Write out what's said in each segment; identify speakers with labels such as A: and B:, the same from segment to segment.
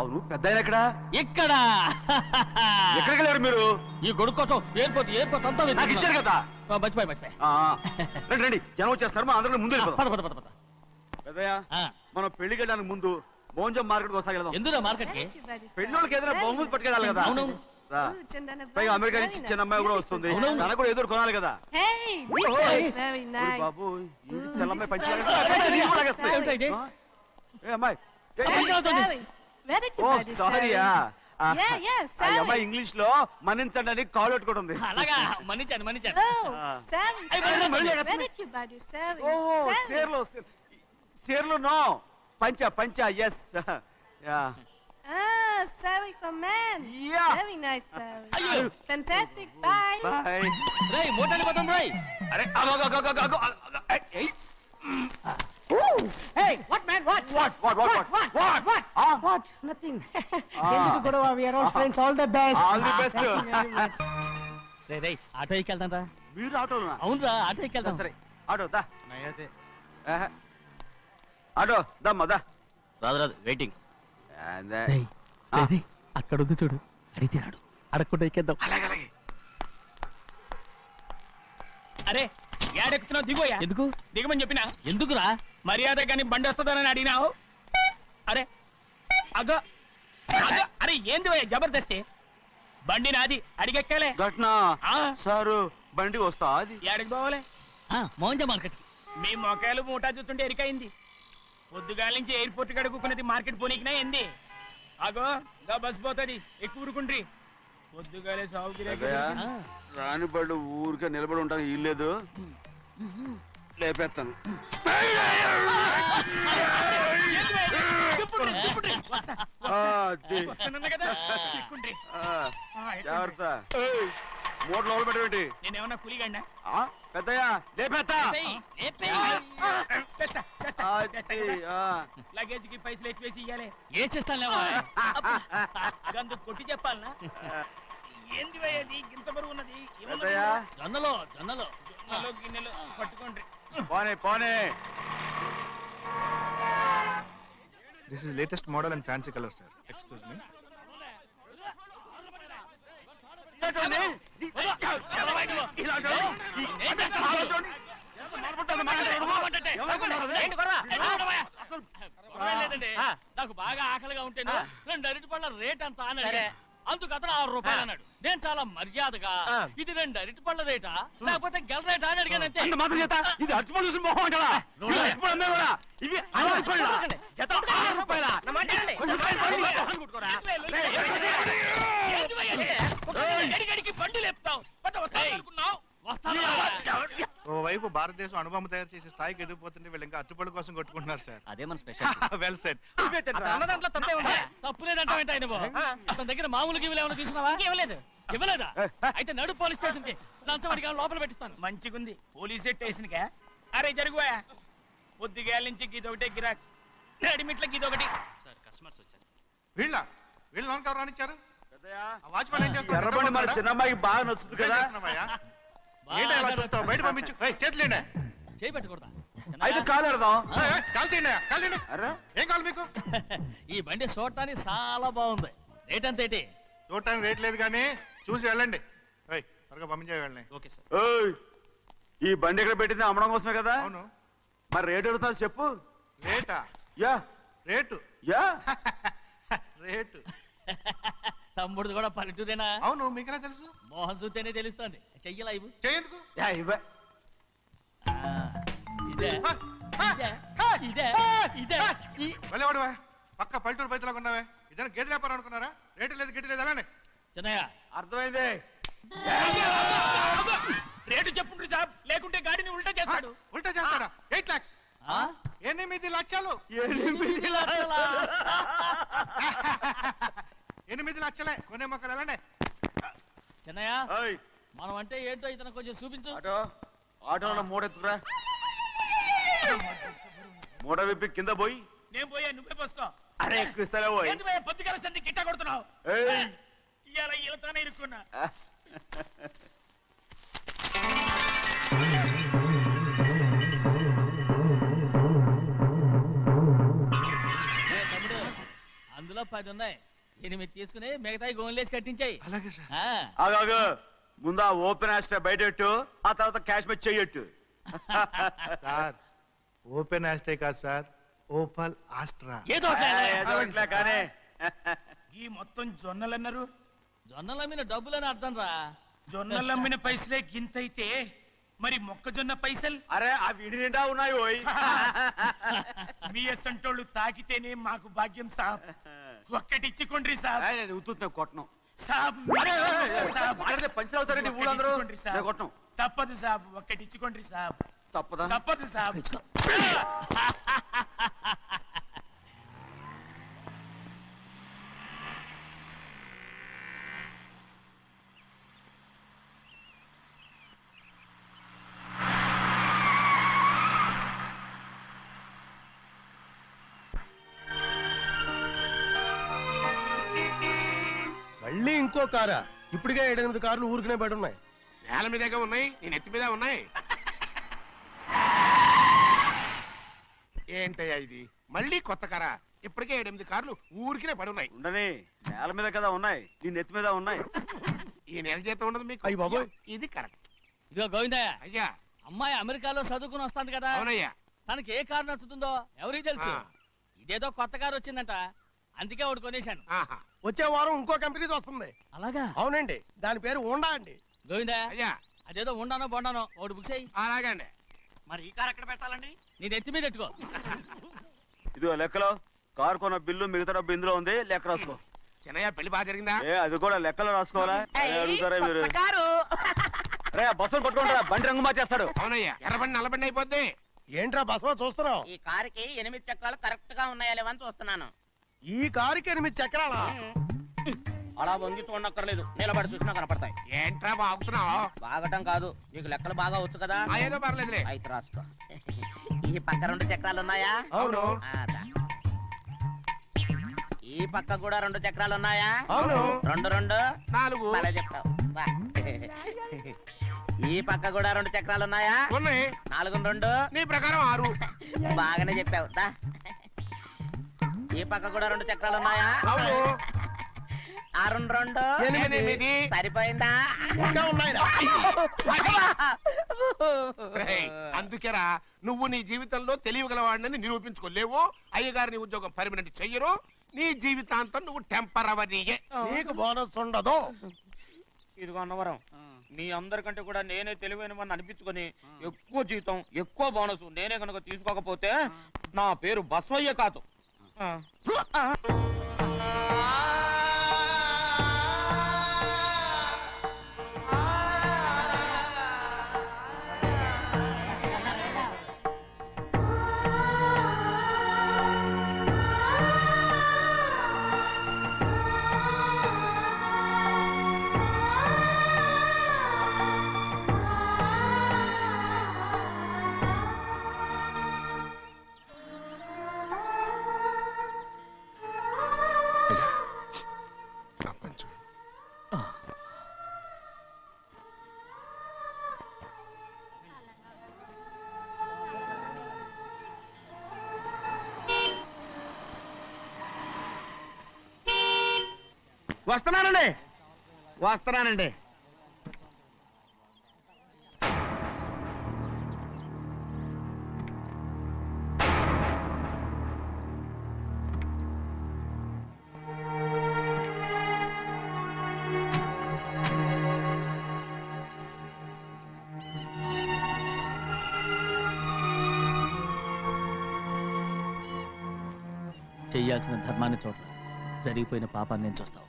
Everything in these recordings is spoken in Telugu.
A: అవును పెద్ద ఎక్కడ
B: ఇక్కడ
A: ఎక్కడికి వెళ్ళారు మీరు?
B: ఈ గొడుగు కోసం ఎయిర్పోర్ట్ అంతా
A: నాకు ఇచ్చారు కదా.
B: మర్చిపోయి
A: రండి రండి, జనం వచ్చేస్తారు, మా అందరం ముందు వెళ్ళిపోదాం.
B: పద.
A: పెద్దయ్య, మనం పెళ్లికి వెళ్ళడానికి ముందు మోంజం మార్కెట్ ఒకసారి వెళ్దాం.
B: ఎందుకు మార్కెట్ కి?
A: పెళ్ళోళ్ళకి ఏదైనా బహుమతి పట్టుకెళ్ళాలి కదా.
B: అవునవును.
A: పైగా అమెరికా నుంచి చిన్న అమ్మాయి కూడా వస్తుంది, తనకు కూడా ఎదురు కొనాలి కదా. బాబు చెల్లమ్మాయి పంచి అమ్మాయి. ఓ సారీయా, అమ్మాయి ఇంగ్లీష్ లో మన్నించండి అని కాల్ పెట్టుకుంటుంది.
B: అలాగా మన్నించాను.
A: సేర్లో నో పంచా ఎస్.
C: Sari for men.
A: Yeah.
C: Very nice, Sari. Fantastic. Bye.
A: Bye.
B: రేయ్ మోటార్లు పోతాం రేయ్.
A: అరే
D: Hey, what man? What? What? Nothing. ఎందుకు గొడవ? We are all friends. All the best.
A: All the best.
D: Thank you very much.
B: రేయ్ ఆటో ఎక్కెళ్తాం రా.
A: మీరు ఆటోనా?
B: అవునురా ఆటో ఎక్కెళ్తాం.
A: సరే ఆటో దా. ఆటో దమ్మా దా.
B: రాదు వెయిటింగ్.
A: అలాగే
B: అక్కడ ఉంది చూడు, అడిగితే రాడు, అడగకుండా ఎక్కేద్దాం.
E: అరే ఏడెక్కుతున్నావు? దిగోయా.
B: ఎందుకు
E: దిగమని చెప్పినా?
B: ఎందుకురా?
E: మర్యాద కానీ బండి వస్తుందని అడిగినావు. అరే అగో అరే ఏంది భయ్యా జబర్దస్తి? బండి నాది, అడిగెక్కాలే.
A: ఘట్నా సారు బండి వస్తా అది
E: ఏడకి పోవాలే?
B: మోంజ మార్కెట్.
E: మీ మొక్కలు మూటా చూస్తుంటే ఎరికైంది. పొద్దుగాల నుంచి ఎయిర్పోర్ట్ కడుక్కున్నది మార్కెట్ పోనీకినా ఏంది? అగో గా బస్ పోతుంది, ఎక్కువ ఊరుకుండ్రి. పొద్దుగాలే సాగు
A: రాని బళ్ళు ఊరికే నిలబడి ఉంటాను, ఇల్లేదు లేపేస్తాను. జాగ్రత్త, మూడు లోపల పెట్టేటి.
E: నేనేమన్నా కూలిగండా?
A: పెద్దయ్యా లేపేస్తా.
E: లగేజ్ కి పైసలు ఎక్కువేసి ఇయ్యాలి.
B: ఏ చేస్తాను
E: గందు కొట్టి చెప్పాలనా? ఏంది భయ్యది ఇంత బరువు ఉన్నది?
B: జొన్నలో
E: గిన్నెలు పట్టుకోండి.
A: పోనే
F: This is latest model and fancy color, sir. Excuse me.
B: నాకు బాగా ఆకలిగా ఉంటే 2 అరటి పళ్ళ రేట్ అంత అన్నాడు. అందుకు అతను 6 రూపాయలు అన్నాడు. నేను చాలా మర్యాదగా ఇది 2 అరటి పళ్ళ రేటా లేకపోతే గెల రేటా అని అడిగాను. అంతే.
A: ఇది అరటిపళ్ళు చూసి మొహం అంటారా? ఇవి 6 రూపాయలు.
E: బండి లేపుతావు అనుకున్నావు?
F: ఓవైపు భారతదేశం అణుబాంబు తయారు చేసే స్థాయికి ఎదిగిపోతుంటే వీళ్ళు ఇంకా అట్టుపళ్ళు కోసం కొట్టుకుంటున్నారు సార్.
B: అదే మన స్పెషల్.
F: Well set.
B: తప్పు లేదంటావేంటి ఆయన? అతని దగ్గర మామూలు గివ్వులు ఏమైనా తీసుకున్నావా? ఇవ్వలేదా? అయితే నడు పోలీస్ స్టేషన్ కి లంచం అడిగా లోపల పెట్టిస్తాను.
E: మంచిగుంది పోలీస్ స్టేషన్ కా? అరే జరుగుయా, పొద్దుగాల నుంచి గీదొకటే గిరాక్, నడిమిట్ల గీదొకటి. సార్ కస్టమర్స్ వచ్చారు.
F: వీళ్ళు లోన్ కవర్ రానిచ్చారు.
A: ఎర్రబండి మన చిన్నమ్మాయికి బాగా నచ్చుతుంది కదా.
F: బయట పంపించు. చేతులేండి.
B: చేయి పెట్టకూడదా?
A: అయితే కాలు ఎడదాం.
F: ఏం కావాలి మీకు?
B: ఈ బండి చూడటానికి చాలా బాగుంది. రేట్ అంత ఏంటి?
F: చూడటానికి రేట్ లేదు కానీ చూసి వెళ్ళండి. త్వరగా పంపించే వెళ్ళండి.
E: Okay sir.
A: ఈ బండి ఎక్కడ పెట్టింది? అమ్మడం కోసమే కదా.
F: అవును.
A: మరి రేట్ అడుగుతావు చెప్పు.
F: రేటా? రేటు రేటు
B: తమ్ముడు కూడా పల్లెటూరేనా?
F: అవును. మీకెలా తెలుసు?
B: మోహన్ చూస్తేనే తెలుస్తుంది. చెయ్యలా ఇవ్వు.
F: చెయ్యకు. వెళ్ళేవాడువా? పక్క పల్లెటూరు బయటలాగా ఉన్నావే. ఇదైనా గేదె వ్యాపారం అనుకున్నారా? రేటు లేదు గిట్టు లేదు. అలానే
B: చిన్నయ్య
A: అర్థమైంది.
E: రేటు చెప్పుండ్రు సాబ్, లేకుంటే గాడిని ఉల్టా చేస్తాడు.
F: ఉల్టా చేస్తాడా? 8 lakhs. 8 లక్షలు. 8 లక్షలే. కొనే మొక్కలు ఎలాండే?
B: చిన్నయ్య మనం అంటే ఏంటో ఇతను కొంచెం చూపించు.
A: ఆటోలో మూడెత్తురా. మూడ విప్పి కింద పోయి.
E: నేను పోయా, నువ్వే పోసుకో.
A: అరే ఎక్కువ ఇస్తాలే పోయి.
E: పొద్దుగాల సంధి గిట్ట కొడుతున్నావు. ఇవాళ ఈలతోనే ఇరుక్కున్నా.
B: అందులో 10 10 ఉన్నాయి. 8 తీసుకుని మిగతాయి గోన్లేసి కట్టించాయి.
F: అలాగే సార్.
A: ఆగాగు ముందు ఆ ఓపెన్ ఆస్ట్రా బయటెట్టు, ఆ తర్వాత క్యాష్ మెచ్ చెయ్యట్టు.
F: సార్ ఓపెన్ ఆస్ట్రే కాదు సార్, ఓపల్ ఆస్ట్రా.
B: ఏదో ఒకటి అలా.
A: కానీ
E: ఈ మొత్తం జొన్నలు అన్నారు.
B: జొన్నల మీద డబ్బులని అర్థం రా.
E: జొన్నలు అమ్మిన పైసలే గింతైతే మరి మొక్కజొన్న పైసలు
A: అరే ఆ విడి నిండా ఉన్నాయి ఓయ్.
E: మీ అసంటోళ్ళు తాకితేనే మాకు భాగ్యం సాబ్. ఒక్కటిచ్చుకోండి సాబ్.
A: నేను ఉత్తున్నా కొట్టను.
E: సాబ్ సాబ్
A: పంచర్ అవుతారండి ఊళ్ళందరూ.
E: ఒక్కటిచ్చుకోండి సాబ్.
A: నేను కొట్టను.
E: తప్పదు సాబ్, ఒక్కటిచ్చుకోండి సాబ్.
A: తప్పదా?
E: తప్పదు సాబ్.
G: మళ్ళీ ఇంకో కారా? ఇప్పటికే 7-8 కార్లు ఊరికనే బయట ఉన్నాయి.
H: నేల మీదగా ఉన్నాయి, నేను ఎత్తి మీద ఉన్నాయి. ఏంటయ్యా ఇది? మళ్ళీ కొత్త కారా? ఇప్పటికే 7-8 కార్లు ఊరికినే పడి ఉన్నాయి.
A: ఉండని నేల మీద కదా ఉన్నాయి, నీ నెత్తి మీద ఉన్నాయి.
H: ఈ నెల జీతం ఉండదు మీకు.
G: అయ్య బాబోయ్.
H: ఇది కరెక్ట్.
B: ఇదిగో గోవిందయ్య,
H: అయ్యా.
B: అమ్మాయి అమెరికాలో చదువుకుని వస్తాంది కదా.
H: అవునయ్యా.
B: తనకి ఏ కారు నచ్చుతుందో ఎవరికి తెలుసు.
H: ఆ.
B: ఇదేదో కొత్త కారు వచ్చిందంట, అందుకే ఒకటి కొనేశాను.
H: ఆహా.
G: వచ్చే వారం ఇంకో కంపెనీది వస్తుంది.
B: అలాగా?
G: అవునండి, దాని పేరు హోండా అండి.
B: గోవిందయ్య,
H: అయ్యా.
B: అదేదో ఉండానో బొండానో ఒకటి బుక్ చేయి.
H: అలాగండి.
I: మరి ఈ కార్ ఎక్కడ పెట్టాలండి?
B: నీ నెత్తి మీద పెట్టుకో.
A: ఇదిగో లెక్కలో కారు కొన్న బిల్లు మిగతా డబ్బు ఇందులో ఉంది, లెక్క రాసుకో.
H: చిన్నయ్య పెళ్లి బాగా జరిగిందా?
A: అది కూడా లెక్కలో రాసుకోవాలా? అడుగుతారా మీరు? రే బస్సులు పట్టుకుంటారా, బండి రంగు మార్చేస్తాడు.
H: అవునయ్యా, ఎర్రబండి నల్లబండి అయిపోద్ది.
G: ఏంట్రా బసవా చూస్తున్నావు?
I: ఈ కారుకి 8 చక్రాలు కరెక్ట్ గా ఉన్నాయా లేవని చూస్తున్నాను.
G: ఈ కారుకి 8 చక్రాలా?
I: అలా వంగి చూడక్కర్లేదు, నిలబడి చూసినా కనపడతాయి.
H: ఏంట్రా బాగుతున్నావు?
I: బాగటం కాదు, నీకు లెక్కలు బాగా వచ్చు కదా.
H: ఏదో పర్లేదులే.
I: అయితే రాసుకో. ఈ పక్క 2 చక్రాలు ఉన్నాయా?
G: అవును.
I: ఈ పక్క కూడా 2 చక్రాలు ఉన్నాయా?
G: అవును.
I: 2 2
H: 4.
I: అలా చెప్తావు. బా. ఈ పక్క కూడా 2 చక్రాలు ఉన్నాయా?
H: ఉన్నాయి.
I: 4 2
H: నీ ప్రకారం 6.
I: బాగానే చెప్పావు. దా. ఈ పక్క కూడా 2 చక్రాలు ఉన్నాయా?
H: అవును.
I: 6 2
H: 8.
I: సరిపోయిందా?
G: ఇంకా ఉన్నాయిరా.
H: రేయ్, అందుకేరా నువ్వు నీ జీవితంలో తెలియగలవాడిని నిరూపించుకోలేవు. అయ్యగారిని ఉద్యోగం పర్మనెంట్ చెయ్యరు. నీ జీవితాంతం నువ్వు టెంపరవరీయే.
G: నీకు బోనస్ ఉండదు.
I: ఇదిగో అన్నవరం, మీ అందరికంటే కూడా నేనే తెలివైన వాడిని అనిపించుకొని ఎక్కువ జీతం ఎక్కువ బోనస్ నేనే కనుక తీసుకోకపోతే నా పేరు బస్వయ్య కాదు.
H: వస్తున్నానండి.
B: చెయ్యాల్సిన ధర్మాన్ని చూడరా, జరిగిపోయిన పాపాన్ని నేను చూస్తావు.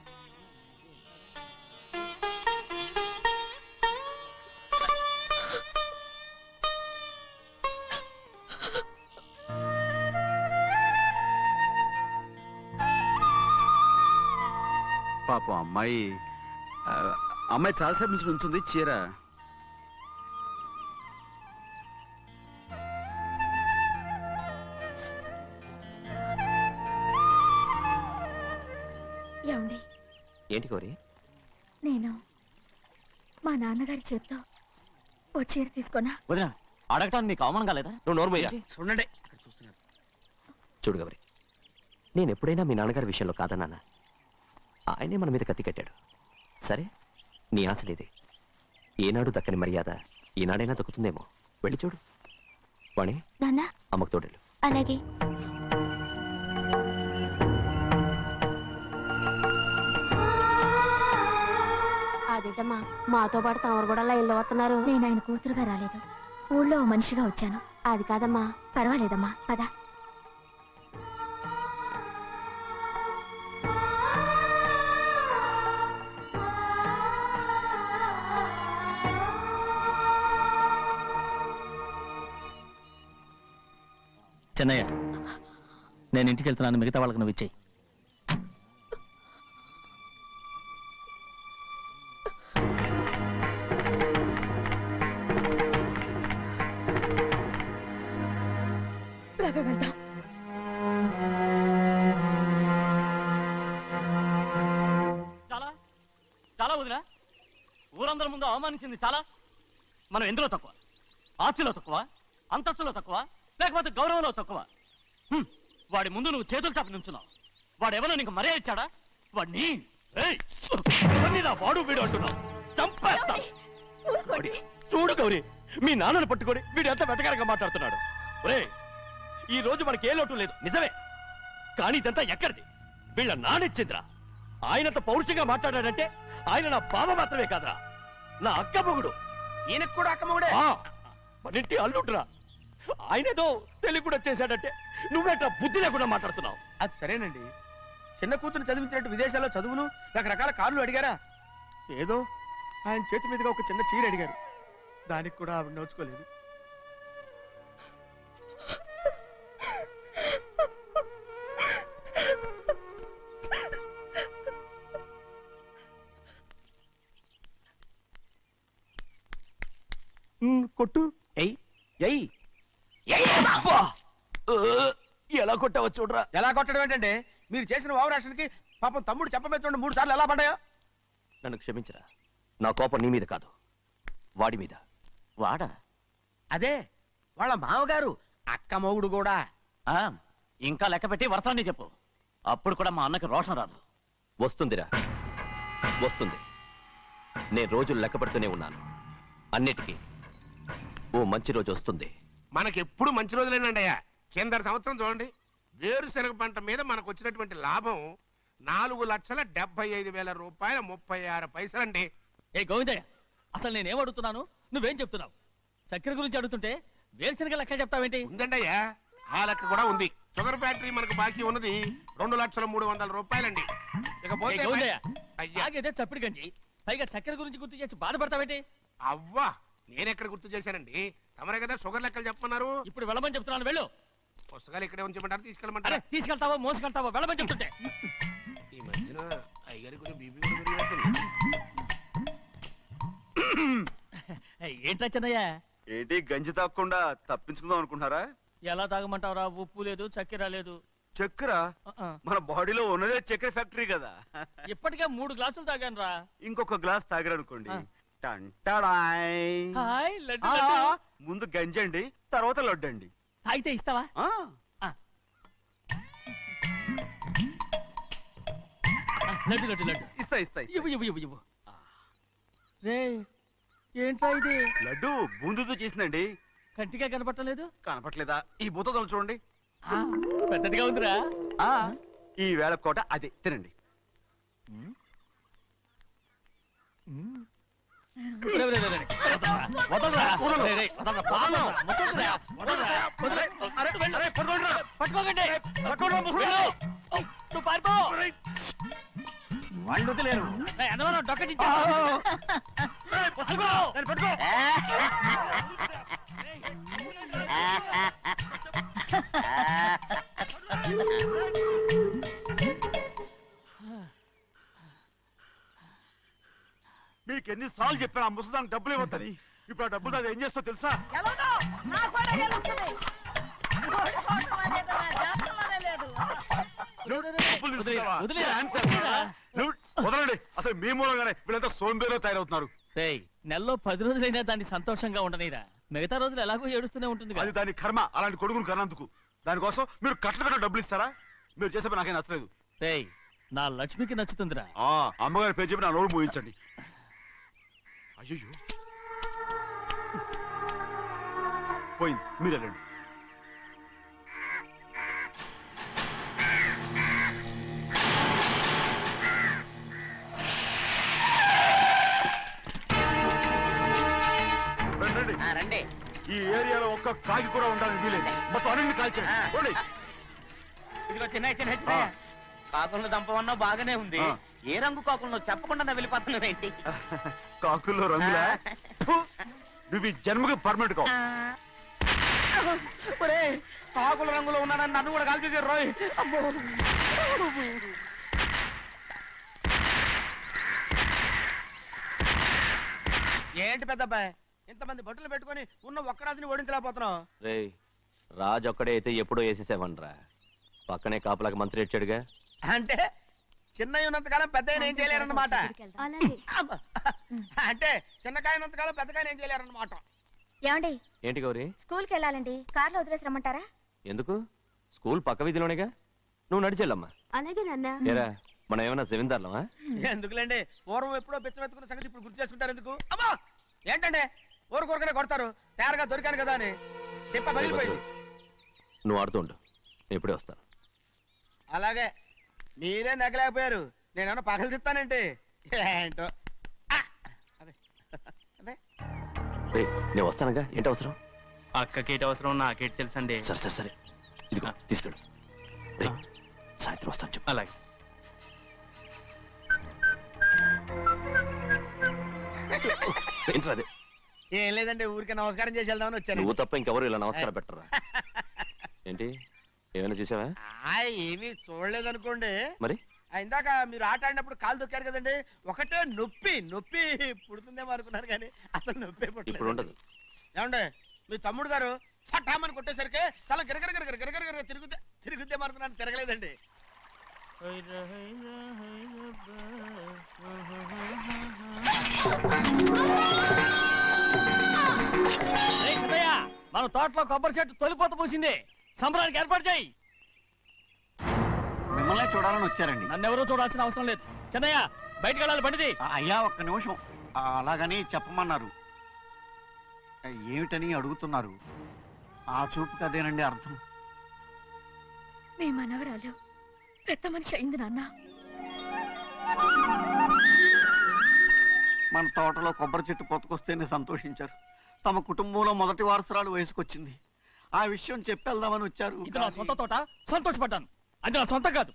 A: పాపం అమ్మాయి చాలాసేపు నుంచి ఉంచుంది చీర.
J: ఏమండి?
I: ఏంటి కోరి?
J: నేను మా నాన్నగారి చేత్తో ఓ చీర తీసుకున్నా.
I: వదినా, అడగటానికి నీకు అవమానం కాలేదా? నువ్వు నోరు మూయరా.
H: చూడండి
I: చూడు గౌరి,
K: నేను ఎప్పుడైనా మీ నాన్నగారి విషయంలో కాదన్నానా? ఆయనే మన మీద కత్తి కట్టాడు. సరే, నీ ఆశలేదే. ఏనాడు దక్కని మర్యాద ఈనాడైనా దక్కుతుందేమో. వెళ్ళి చూడు. వాణి,
J: నాన్న
K: అమ్మకు తోడేళ్ళు.
J: అలాగే.
C: అదేటమ్మా మాతో పాటు తమరు కూడా లైన్లో వస్తున్నారు.
J: నేను ఆయన కూతురుగా రాలేదు, ఊళ్ళో ఓ మనిషిగా వచ్చాను.
C: అది కాదమ్మా.
J: పర్వాలేదమ్మా, పద.
B: చెన్నయ్య, నేను ఇంటికి వెళ్తున్నాను, మిగతా వాళ్ళకి నువ్వు ఇచ్చేయి.
J: వెళ్దాం.
A: చాలా చాలా వదినా, ఊరందరి ముందు అవమానించింది చాలా. మనం ఎందులో తక్కువ? ఆస్తిలో తక్కువ, అంతస్తులో తక్కువ, లేకపోతే గౌరవంలో తక్కువ? వాడి ముందు నువ్వు చేతులు చాపి నుంచున్నావు. వాడెవరో నీకు మరే ఇచ్చాడా? వాడిని వాడు వీడు అంటున్నావు. చంపేస్తా. చూడు గౌరీ, మీ నాన్నను పట్టుకొని వీడు ఎంత వెతకారంగా మాట్లాడుతున్నాడు. ఒరే, ఈ రోజు మనకి ఏ లోటు లేదు నిజమే, కానీ ఇదంతా ఎక్కడిది? వీళ్ళ నానిచ్చిందిరా. ఆయనంత పౌరుషంగా మాట్లాడాడంటే ఆయన నా బావ మాత్రమే కాదురా, నా అక్క మొగుడు.
E: ఈయనకు కూడా అక్క మొగుడే.
A: మనింటి అల్లుడురా. ఆయనేదో తెలివి కూడా చేశాడంటే నువ్వేట్లా బుద్ధి లేకుండా మాట్లాడుతున్నావు?
I: అది సరేనండి, చిన్న కూతురు చదివించినట్టు విదేశాల్లో చదువులు, రకరకాల కార్లు అడిగారా? ఏదో ఆయన చేతి మీదుగా ఒక చిన్న చీర అడిగారు, దానికి కూడా ఆవిడ నోచుకోలేదు.
A: కొట్టు. ఎలా కొట్టావో చూడరా.
I: ఎలా కొట్టడం ఏంటంటే, మీరు చేసిన వావరాక్షణకి పాపం తమ్ముడు చెప్పమే చూడండి 3 సార్లు ఎలా పడ్డాయో.
K: నన్ను క్షమించరా, నా కోపం నీ మీద కాదు, వాడి మీద.
A: వాడా?
I: అదే వాళ్ళ మామగారు అక్క మొగుడు కూడా.
A: ఇంకా లెక్క పెట్టి వరసాన్ని చెప్పు, అప్పుడు కూడా మా అన్నకి రోషం రాదు.
K: వస్తుందిరా, వస్తుంది. నేను రోజులు లెక్క పెడుతూనే ఉన్నాను. అన్నిటికీ ఓ మంచి రోజు వస్తుంది.
H: మనకెప్పుడు మంచి రోజులేనండి అయ్యా. కింద సంవత్సరం చూడండి, వేరుశనగ పంట మీద మనకు వచ్చినటువంటి లాభం 4,75,000 రూపాయల 36 పైసలండి.
B: ఏ గోవిందయ్య, అసలు నేనేం అడుగుతున్నాను, నువ్వేం చెప్తున్నావు? చక్కెర గురించి అడుగుతుంటే వేరుశనగ లెక్క చెప్తావేంటి?
H: ఉందండి అయ్యా, ఆ లెక్క కూడా ఉంది. షుగర్ ఫ్యాక్టరీ మనకు బాకీ ఉన్నది 2,03,00,000 రూపాయలండి. ఇకపోతే
B: గోవిందయ్య,
H: అయ్యా,
B: ఆగేదే చప్పుడు గంజి, పైగా చక్కెర గురించి గుర్తు చేసి బాధపడతావేంటి?
H: అవ్వా, నేనెక్కడ గుర్తు చేశానండి? తమరే కదా షుగర్ లెక్కలు చెప్పమన్నారు.
B: ఇప్పుడు వెళ్ళమని చెప్తున్నాను, వెళ్ళు.
H: పుస్తకాలు ఇక్కడే ఉంచమంటారు, తీసుకెళ్ళమంటారా?
B: తీసుకెళ్తావో మోసుకెళ్తావో వెళ్ళమని చెప్తుంటే.
H: ఈ మధ్యన అయ్యగారి కొంచెం బీపీ కూడా పెరిగినట్టుంది.
B: ఏంట్రా చిన్నయ్య?
A: ఏంటి గంజి తాగకుండా తప్పించుకుందాం అనుకుంటున్నారా?
B: ఎలా తాగమంటావురా? ఉప్పు లేదు, చక్కెర లేదు.
A: చక్కెర? మన బాడీలో ఉన్నదే చక్కెర ఫ్యాక్టరీ కదా.
B: ఇప్పటికే 3 గ్లాసులు తాగాను రా.
A: ఇంకొక గ్లాస్ తాగారనుకోండి,
B: హాయ్ లడ్డు లడ్డు.
A: ముందు గంజండి, తర్వాత లడ్డండి.
B: తాగితే ఇస్తావా? లడ్డు లడ్డు లడ్డు
A: ఇస్తా ఇస్తా.
B: ఇవ్వు ఇవ్వు ఇవ్వు ఇవ్వు. రే, ఏంట్రా ఇది?
A: లడ్డు బూందుతో చేసిందండి.
B: కంటిగా కనపట్టలేదు.
A: కనపట్లేదా? ఈ బూతలు చూడండి,
B: పెద్దదిగా ఉందిరా.
A: ఈ వేళ కోట అదే తినండి.
B: వాళ్ళు వదిలేరు. డొక్కచించా.
A: మీకెన్ని సార్లు చెప్పాను ఆ ముసదానికి డబ్బులు ఇవ్వద్దని. ఇప్పుడు ఆ డబ్బులు అది ఏం చేస్తో తెలుసా? వదలండి, అసలు మీ మూలంగానే వీళ్ళంతా సోంబేలో తయారవుతున్నారు.
B: నెలలో 10 రోజులైనా దాన్ని సంతోషంగా ఉండనీరా. మిగతా రోజులు ఎలాగో ఏడుస్తూనే ఉంటుంది.
A: అది దాని కర్మ, అలాంటి కొడుకును కన్నందుకు. దానికోసం మీరు కట్ల డబ్బులు ఇస్తారా?
L: మీరు చేసే పని నాకేం నచ్చలేదు.
B: రేయ్ నా లక్ష్మికి నచ్చుతుందిరా.
L: అమ్మగారి పేరు చెప్పి నా నోరు మూయించండి. అయ్యో పోయింది, మీరు వెళ్ళండి.
I: రండి.
L: ఈ ఏరియాలో ఒక్క కాకి కూడా ఉండాలని వీలేదు. మొత్తం అన్ని కాల్చండి.
I: ఇదిగో చిన్న కాకులను దంపమన్నా బాగానే ఉంది. ఏ రంగు కాకులను చెప్పకుండా వెళ్ళిపోతున్నావు ఏంటి?
L: కాకుల్లో రంగులా? నువ్వు ఈ జన్మకి పర్మనెంట్ కావు.
I: కాకుల రంగులో ఉన్నానని నన్ను కూడా కాల్చేసారు రోయ్. ఏంటి పెద్దబ్బాయి ఇంతమంది బట్టలు పెట్టుకొని ఉన్న ఒక్క రాజుని ఓడించలేకపోతున్నావు?
K: రే రాజు ఒక్కడే అయితే ఎప్పుడో వేసేసేవనరా. పక్కనే కాపలాకి మంత్రి ఇచ్చాడుగా.
I: అంటే చిన్నయ్య ఉన్నంతకాలం పెద్ద ఏం చేయలేరన్నమాట. అంటే చిన్నకాయ ఉన్నంతకాలం పెద్దకాయ ఏం చేయలేరన్నమాట.
J: ఏమండి
K: ఏంటి గౌరీ?
J: స్కూల్కి వెళ్ళాలండి. కార్లో వదిలేసి రమ్మంటారా?
K: ఎందుకు? స్కూల్ పక్క వీధిలోనేగా, నువ్వు నడిచెళ్ళమ్మా.
C: అలాగే నాన్న.
K: ఏరా మనం ఏమైనా జమీందార్లమా?
I: ఎందుకులేండి, పూర్వం ఎప్పుడో పిచ్చమెత్తుకున్న సంగతి ఇప్పుడు గుర్తు చేసుకుంటారు ఎందుకు? అమ్మా ఏంటంటే ఊరుకోరుకనే కొడతారు. తయారుగా దొరికాను కదా అని తిప్ప పగిలిపోయింది.
K: నువ్వు ఆడుతూ ఉండు, ఎప్పుడే వస్తాను.
I: అలాగే మీరే నగలేకపోయారు, నేనేమన్నా పగలు తిస్తానంటే ఏంటో.
K: నేను వస్తానుగా, ఏంటి అవసరం?
E: అక్కకేటి అవసరం నాకేటి తెలుసండి.
K: సరే సరే సరే, ఇదిగో తీసుకెళ్ళు. సాయంత్రం వస్తాను చెప్పు.
E: అలాగే.
K: ఏంట్రా అది?
I: ఏం లేదండి, ఊరికే నమస్కారం చేసి వెళ్దామని వచ్చాను.
K: నువ్వు తప్ప ఇంకెవరు ఇలా నమస్కారం పెట్టరా? ఏంటి ఏమైనా చూసావా?
I: ఏమీ చూడలేదనుకోండి.
K: మరి
I: ఇందాక మీరు ఆట ఆడినప్పుడు కాలు దొక్కారు కదండి, ఒకటే నొప్పి నొప్పి పుడుతుందేమో అనుకున్నాను కానీ అసలు నొప్పి
K: ఇప్పుడు ఉండదు.
I: ఏమండి మీ తమ్ముడు గారు ఫటామని కొట్టేసరికి తల గిరగర గిరగర గిరగర తిరుగుద్దేమో అనుకున్నాను, తిరగలేదండి.
B: మన తోటలో కొబ్బరి చెట్టు తొలిపోత పూసింది, సంబరానికి ఏర్పాటు చేయి.
M: మిమ్మల్ని చూడాలని వచ్చారండి.
B: నన్నెవరూ చూడాల్సిన అవసరం లేదు. చెన్నయ్య బయటకు వెళ్ళాలి, బండిది.
M: అయ్యా ఒక్క నిమిషం, అలాగని చెప్పమన్నారు. ఏమిటని అడుగుతున్నారు? ఆ చూపుకి అదేనండి అర్థం.
J: మీ మనవరాలు పెద్ద మనిషి అయింది నాన్న.
M: మన తోటలో కొబ్బరి చెట్టు పొత్తుకొస్తేనే సంతోషించారు. తమ కుటుంబంలో మొదటి వారసురాలు వయసుకొచ్చింది. ఆ విషయం చెప్పేద్దామని వచ్చారు.
B: ఇది నా సొంత తోట, సంతోషపడ్డాను. అది నా సొంతం కాదు,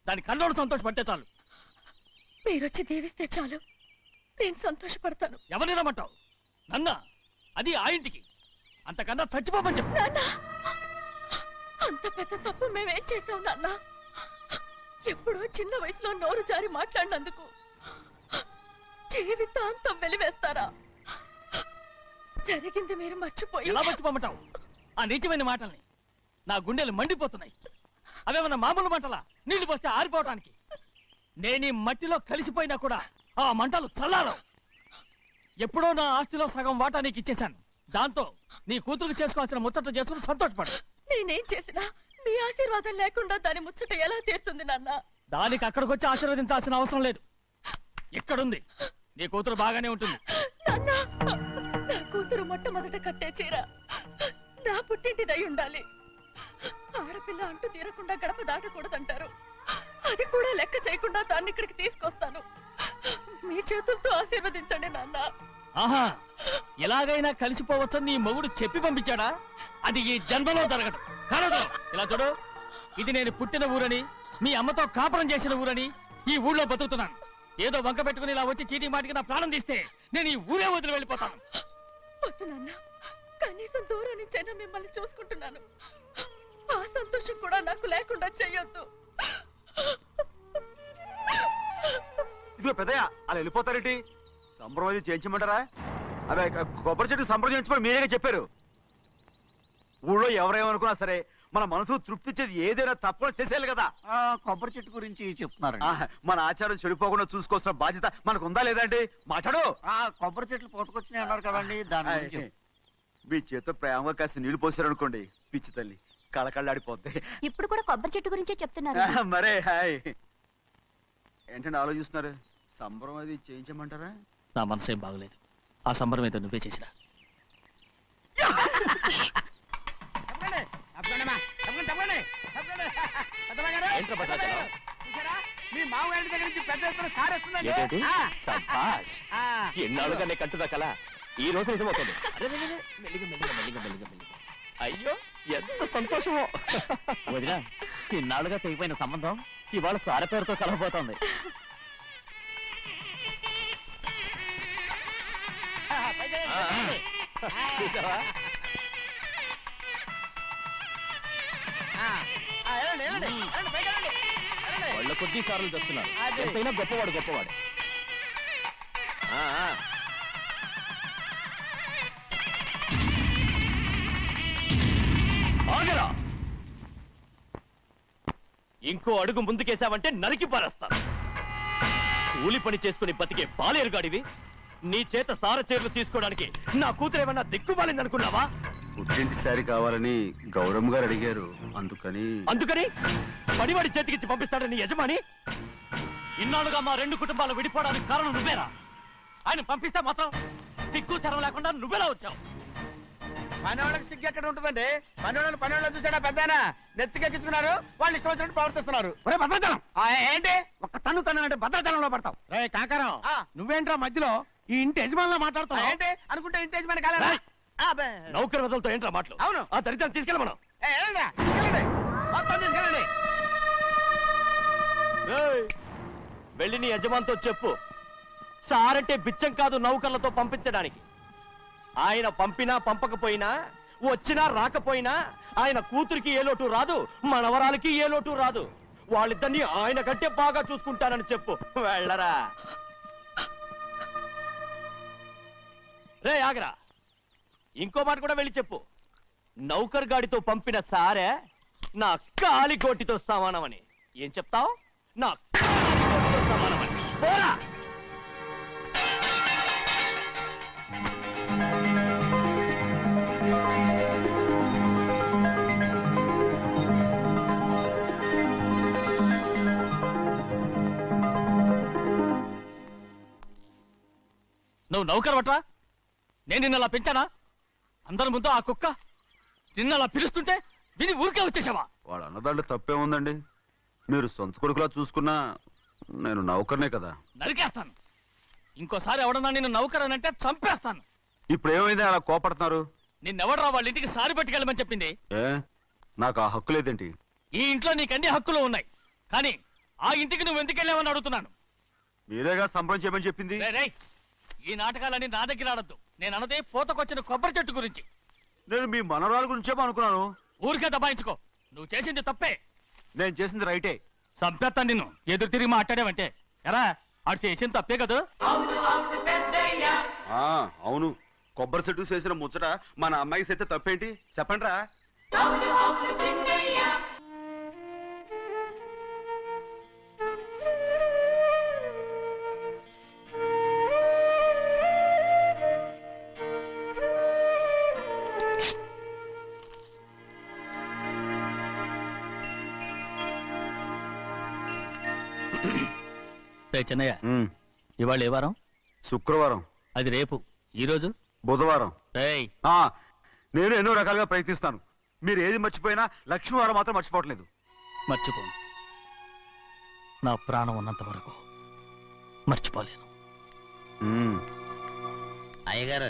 B: దాని కన్నోడు సంతోషపడితే చాలు.
J: మీరొచ్చి దీవిస్తే చాలు, నేను సంతోషపడతాను.
B: ఎవరిని రమ్మంటావు? నన్న? అది ఆ ఇంటికి, అంతకన్నా చచ్చిపోమని చెప్పు.
J: నాన్న అంత పెద్ద తప్పు మేమేం చేసాం నాన్న? ఎప్పుడో చిన్న వయసులో నోరు జారి మాట్లాడినందుకు జీవితాంతం వెలివేస్తారా? జరిగింది మీరు మర్చిపోయి.
B: ఎలా మర్చిపోమంటావు ఆ నీచమైన మాటల్ని? నా గుండెలు మండిపోతున్నాయి. అవేమన్నా మామూలు మంటలా, నీళ్లు పోస్తే ఆరిపోవటానికి? నేను ఈ మట్టిలో కలిసిపోయినా కూడా ఆ మంటలు చల్లారవు. ఎప్పుడో నా ఆస్తిలో సగం వాటా నీకు ఇచ్చేశాను. దాంతో నీ కూతురు చేసుకోవాల్సిన ముచ్చట్లు చేసుకుని సంతోషపడు.
J: నేనేం చేసినా మీ ఆశీర్వాదం లేకుండా దాని ముచ్చట ఎలా తీరుతుంది నాన్న?
B: దానికి అక్కడికి వచ్చి ఆశీర్వదించాల్సిన అవసరం లేదు. ఎక్కడుంది? నీ కూతురు బాగానే ఉంటుంది.
J: నా కూతురు మొట్టమొదట కట్టే చీర నా పుట్టింటిదై ఉండాలి. ఆడపిల్ల అంటూ తీరకుండా గడప దాటకూడదంటారు. అది కూడా లెక్క చేయకుండా దాన్ని ఇక్కడికి తీసుకొస్తాను. మీ చేతులతో ఆశీర్వదించండి నాన్న.
B: ఆహా, ఎలాగైనా కలిసిపోవచ్చని నీ మొగుడు చెప్పి పంపించాడా? అది ఈ జన్మలో జరగదు. కాదు, ఇలా చూడు, ఇది నేను పుట్టిన ఊరని, మీ అమ్మతో కాపురం చేసిన ఊరని ఈ ఊళ్ళో బతుకుతున్నాను. ఏదో వంక పెట్టుకుని ఇలా వచ్చి చీటీ మాటికి నా ప్రాణం తీస్తే నేను ఈ ఊరే వదిలి వెళ్ళిపోతాను.
J: వద్దు నాన్న, కనీసం దూరం నుంచైనా మిమ్మల్ని చూసుకుంటున్నాను. ఆ సంతోషం కూడా నాకు లేకుండా చెయ్యొద్దు.
L: ఇదిగో పెద్దయ్య, అలా వెళ్ళిపోతారేంటి? సంబరం అది చేయించమంటారా? అదే కొబ్బరి చెట్టు సంబరం చేయించమని మీరేగా చెప్పారు. ఊళ్ళో ఎవరేమనుకున్నా సరే మన మనసు తృప్తి ఇచ్చేది ఏదైనా తప్పకుండా చేసేయాలి కదా.
M: కొబ్బరి చెట్టు గురించి చెప్తున్నారు.
L: మన ఆచారం చెడిపోకుండా చూసుకోవాల్సిన బాధ్యత మనకు ఉందా లేదండి? మాట్లాడు.
M: కొబ్బరి చెట్లు పోతుకొచ్చినాయి అన్నారు కదండి, దాని గురించి.
L: మీ చేత ప్రేమగా కాసి నీళ్లు పోసారనుకోండి, పిచ్చి తల్లి కళకళ్ళాడిపోద్ది.
C: ఇప్పుడు కూడా కొబ్బరి చెట్టు గురించే చెప్తున్నారు.
L: మరే హాయ్. ఏంటంటే ఆలోచిస్తున్నారు? సంబరం అది చేయించమంటారా?
B: నా మనసు ఏం బాగలేదు. ఆ సంబరం ఏదో నువ్వే చేసినా.
H: మీ మామగారి దగ్గర నుంచి పెద్ద ఎత్తున సార్ వస్తుందండి.
K: ఏంటండి? సభాష్. ఎన్నాళ్ళుగా నీ కంటుదా కల ఈ రోజు నిజమవుతుంది. అయ్యో ఎంత సంతోషమో.
I: వదినా, ఇన్నాళ్ళుగా తెగిపోయిన సంబంధం ఇవాళ సార పేరుతో కలవబోతోంది.
K: చూసావా? వాళ్ళ కొద్ది సార్లు తెస్తున్నారు. ఎంతైనా గొప్పవాడు గొప్పవాడు. ఆగరా! ఇంకో అడుగు ముందుకేశావంటే నరికి పారేస్తాను. కూలి పని చేసుకుని బతికే పాలేరుగాడివి నీ చేత సారచేర్లు తీసుకోవడానికి నా కూతురేమన్నా దిక్కుమాలిందనుకున్నావా?
L: పుట్టింటి సారి కావాలని గౌరమ్మ గారు అడిగారు.
K: అందుకని పడివాడి చేతికిచ్చి పంపిస్తాడని యజమాని? ఇన్నాళ్ళుగా మా రెండు కుటుంబాలు విడిపోవడానికి కారణం నువ్వేరా? ఆయన పంపిస్తే మాత్రం సిగ్గు శరం లేకుండా నువ్వెలా వచ్చావు?
H: పనివాళ్ళకి సిగ్గు ఎక్కడ ఉంటుందండి? పనివాళ్ళు చూసాడా పెద్దనా నెత్తికెక్కించుకున్నారు. వాళ్ళు ఇష్టం వచ్చినట్టు ప్రవర్తిస్తున్నారు. భద్రాచలం ఏంటి ఒక్క తన్నంటే భద్రాచలంలో పడతావు. రే కాకరం, నువ్వేంట్రా మధ్యలో ఈ ఇంటి యజమానిలో మాట్లాడుతావు? ఏంటి అనుకుంటే ఇంటి యజమాని కాలేదా?
K: నౌకర్ వదలతో ఏంట్రా మాటలు?
H: అవును.
K: ఆ దరిద్రాన్ని తీసుకెళ్ళ మనం.
H: మొత్తం తీసుకెళ్ళండి.
K: వెళ్ళి నీ యజమానితో చెప్పు, సారంటే బిచ్చం కాదు నౌకర్లతో పంపించడానికి. ఆయన పంపినా పంపకపోయినా, వచ్చినా రాకపోయినా ఆయన కూతురికి ఏ లోటు రాదు, మనవరాలకి ఏ లోటు రాదు. వాళ్ళిద్దరినీ ఆయన కంటే బాగా చూసుకుంటానని చెప్పు. వెళ్ళరా. రే ఆగరా, ఇంకో మాట కూడా వెళ్ళి చెప్పు. నౌకర్ గాడితో పంపిన సారే నా కాలిగోటితో సమానమని. ఏం చెప్తావు? నా కాలిగోటితో సమానమని. పోరా.
B: నువ్వు నౌకర్ పట్రా? నేను నిన్నలా పెంచానా? అందరి ముందు ఆ కుక్క నిన్నలా పిలుస్తుంటే విని ఊరికే వచ్చేసావా?
L: వాడు అన్నదాంట్లో తప్పే ఉందండి. మీరు సొంత కొడుకులా చూసుకున్నా నేను నౌకర్నే కదా.
B: నరికేస్తాను. ఇంకోసారి ఎవడన్నా నిన్ను నౌకర్ అని అంటే చంపేస్తాను.
L: ఇప్పుడు ఏమైంది అలా కోపడుతున్నారు?
B: నిన్నెవడరా వాళ్ళ ఇంటికి సారి పట్టుకెళ్ళమని చెప్పింది?
L: ఏ నాకు ఆ హక్కు లేదేంటి?
B: ఈ ఇంట్లో నీకు అన్ని హక్కులు ఉన్నాయి, కానీ ఆ ఇంటికి నువ్వు ఎందుకు వెళ్ళావని అడుగుతున్నాను.
L: మీరేగా సంబరం చేయమని చెప్పింది.
B: రేయ్, ఈ నాటకాలన్నీ నా దగ్గర ఆడద్దు. నేను అన్నదే పూతకొచ్చిన కొబ్బరి చెట్టు గురించి.
L: నేను మీ మనవరాల గురించేమో అనుకున్నాను.
B: ఊరికే దబాయించుకో. నువ్వు చేసింది తప్పే.
L: నేను చేసింది రైటే.
B: సంపేత్తాను నిన్ను ఎదురు తిరిగి మాట్లాడావంటే. ఎరా, ఆడు చేసింది తప్పే కదా?
L: అవును, కొబ్బరి చెట్టు చేసిన ముచ్చట మన అమ్మాయికి చేస్తే తప్పేంటి చెప్పండి రా.
B: చెన్నయ్య, ఇవాళ ఏ వారం?
L: శుక్రవారం.
B: అది రేపు. ఈ రోజు
L: బుధవారం.
B: రేయ్,
L: నేను ఎన్నో రకాలుగా ప్రయత్నిస్తాను. మీరు ఏది మర్చిపోయినా లక్ష్మీవారం మాత్రం మర్చిపోవట్లేదు.
B: మర్చిపోను. నా ప్రాణం ఉన్నంత వరకు మర్చిపోలేను.
N: అయ్యగారు,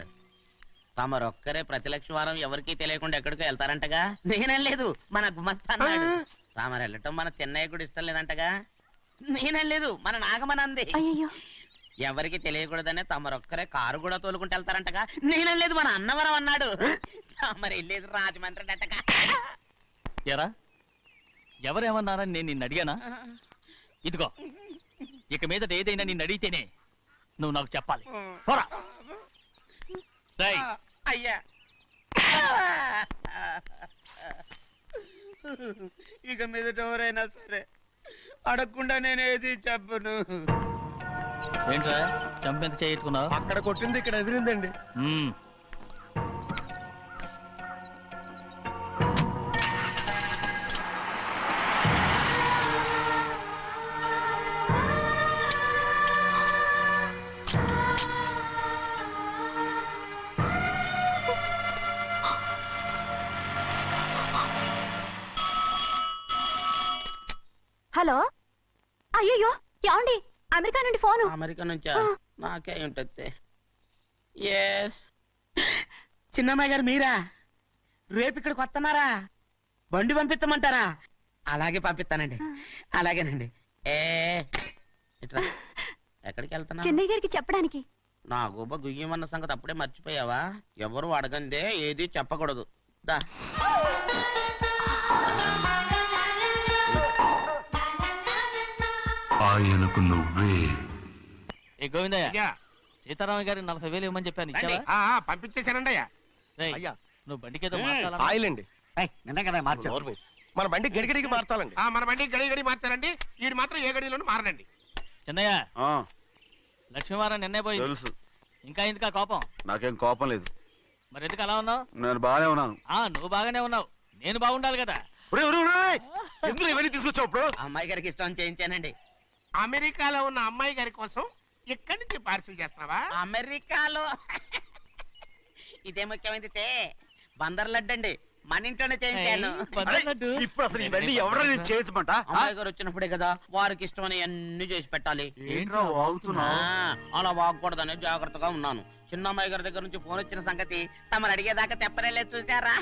N: తమరొక్కరే ప్రతి లక్ష్మీవారం ఎవరికీ తెలియకుండా ఎక్కడికో వెళ్తారంటగా? నేనేం లేదు, మన గుమస్తా అన్నాడు. తామరు వెళ్ళటం మన చెన్నయ్య కూడా ఇష్టం లేదంటగా? నేనేం లేదు, మన నాగమనంది. ఎవరికి తెలియకూడదనే తమరొక్కరే కారు కూడా తోలుకుంటూ వెళ్తారంటగా? నేనేం లేదు, మన అన్నవరం అన్నాడు. తమరు వెళ్ళేది రాజమండ్రి అంటగా.
B: ఎరా, ఎవరేమన్నారని నేను నిన్ను అడిగానా? ఇదిగో, ఇక మీదట ఏదైనా నిన్ను అడిగితేనే నువ్వు నాకు చెప్పాలి. పోరా.
N: అయ్యా, ఇక మీదట ఎవరైనా సరే అడగకుండా నేనేది చెప్పను.
B: ఏంట్రా చంపెంత చేయించుకున్నావు?
G: అక్కడ కొట్టింది ఇక్కడ ఎదిరిందండి.
C: హలో అయ్యో ఏమండి అమెరికా నుండి ఫోను
N: అమెరికా నుంచా నాకే ఉంటుంది ఎస్ చిన్నమ్మాయి గారు మీరా రేపు ఇక్కడికి వస్తున్నారా బండి పంపించమంటారా అలాగే పంపిస్తానండి అలాగేనండి ఇట్రా ఎక్కడికి వెళ్తున్నా
C: చెన్నై గారికి చెప్పడానికి
N: నా గుబ్బ గుయ్యమన్న సంగతి అప్పుడే మర్చిపోయావా ఎవరు అడగందే ఏది చెప్పకూడదు దా
O: ఆయనకు నువ్వే
B: ఏ గోవిందయ్య సీతారామ గారి 40,000 ఇవ్వమని చెప్పాను ఇచ్చావా
E: పంపించేశానండి అయ్యా
B: అయ్యా నువ్వు బండికేదో మార్చాలా
G: ఆయిల్ అండి
H: నిన్న కదా మార్చు
G: మన బండి గడిగడికి మార్చాలండి
E: మన బండి గడి మార్చారండి వీడు మాత్రం ఏ గడిలోనూ మారనండి
B: చిన్నయ్య లక్ష్మీవారం నిన్నే పోయింది
L: తెలుసు
B: ఇంకా ఎందుకా కోపం
L: నాకేం కోపం లేదు
B: మరి ఎందుకు అలా ఉన్నావు
L: నేను బాగానే ఉన్నాను
B: నువ్వు బాగానే ఉన్నావు నేను బాగుండాలి కదా
L: ఎందుకు ఇవన్నీ తీసుకొచ్చావు ఇప్పుడు
N: అమ్మాయి గారికి ఇష్టం చేయించానండి
E: అమెరికాలో ఉన్న అమ్మాయి గారి కోసం ఎక్కడి నుంచి పార్సిల్ చేస్తున్నావా
N: అమెరికాలో ఇదే ముఖ్యమైనది బందర్ లడ్డు అండి మన ఇంట్లోనే చేయించాను
L: ఇప్పుడు అసలు ఇవన్నీ ఎవరైనా చేయించమంట
N: అమ్మాయి గారు వచ్చినప్పుడే కదా వారికి ఇష్టమని అన్ని చేసి పెట్టాలి
L: ఏంట్రా వాగుతున్నావ్?
N: అలా వాగకూడదని జాగ్రత్తగా ఉన్నాను చిన్న అమ్మాయి గారి దగ్గర నుంచి ఫోన్ వచ్చిన సంగతి తమరు అడిగేదాకా చెప్పలేదు చూసారా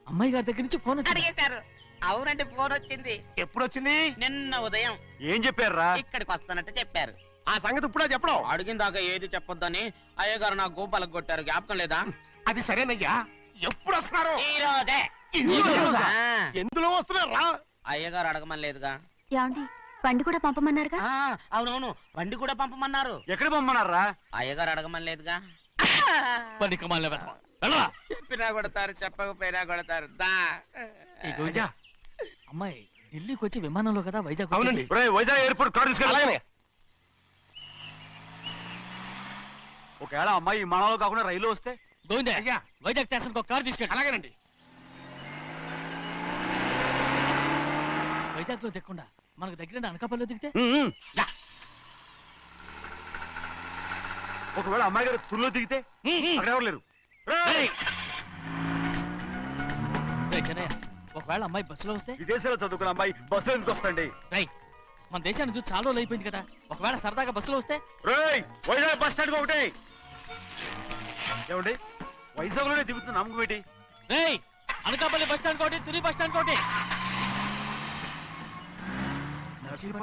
B: అమ్మాయి గారి దగ్గర నుంచి ఫోన్
N: అడిగేశారు అవునండి ఫోన్ వచ్చింది
E: ఎప్పుడు వచ్చింది
N: నిన్న ఉదయం
L: ఏం చెప్పారా
N: ఇక్కడికి వస్తానంటే చెప్పారు
G: ఆ సంగతి ఇప్పుడే చెప్పడం
N: అడిగిన దాకా ఏది చెప్పొద్దని అయ్యగారు నా గోపాలకు కొట్టారు జ్ఞాపకం లేదా
E: అది సరేనయ్యా ఎప్పుడు వస్తున్నారు
N: ఈ రోజే
G: ఎందులో వస్తున్నారా
N: అయ్యగారు అడగమని లేదుగా
C: ఏమండి బండి కూడా పంపమన్నారుగా
N: అవునవును బండి కూడా పంపమన్నారు
L: ఎక్కడ పంపమన్నారా
N: అయ్యగారు అడగమని లేదుగా చెప్పినా కొడతారు చెప్పకపోయినా కొడతారు దా
B: అమ్మాయి ఢిల్లీకి వచ్చి విమానంలో కదా వైజాగ్
E: అవునండి
L: వైజాగ్ ఎయిర్పోర్ట్ కార్ తీసుకెళ్ళి ఒకవేళ అమ్మాయి విమానంలో కాకుండా రైలు వస్తే
B: గోవిందే వైజాగ్ స్టేషన్ ఒక కార్ తీసుకెళ్ళి
E: అలాగేనండి
B: వైజాగ్ లో దిక్కుండా మనకు దగ్గర అనకాపల్లిలో దిగితే
L: ఒకవేళ అమ్మాయి గారు తుల్లో దిగితే అక్కడ ఎవరు లేరు
B: చెన్నయ్య ఒకవేళ అమ్మాయి బస్సులో వస్తే
L: విదేశాల్లో చదువుకున్న అమ్మాయి బస్సులో ఎందుకు వస్తండి
B: మన దేశాన్ని చూసి చాలా రోజులు అయిపోయింది కదా ఒకవేళ సరదాగా బస్సులో వస్తే
L: వైజాగ్ బస్ స్టాండ్ ఒకటి ఏమండి వైజాగ్ లోనే దిగుతున్న నమ్మకం ఏంటి
B: అనకాపల్లి బస్ స్టాండ్ కోటి తుని బస్ స్టాండ్ కోటి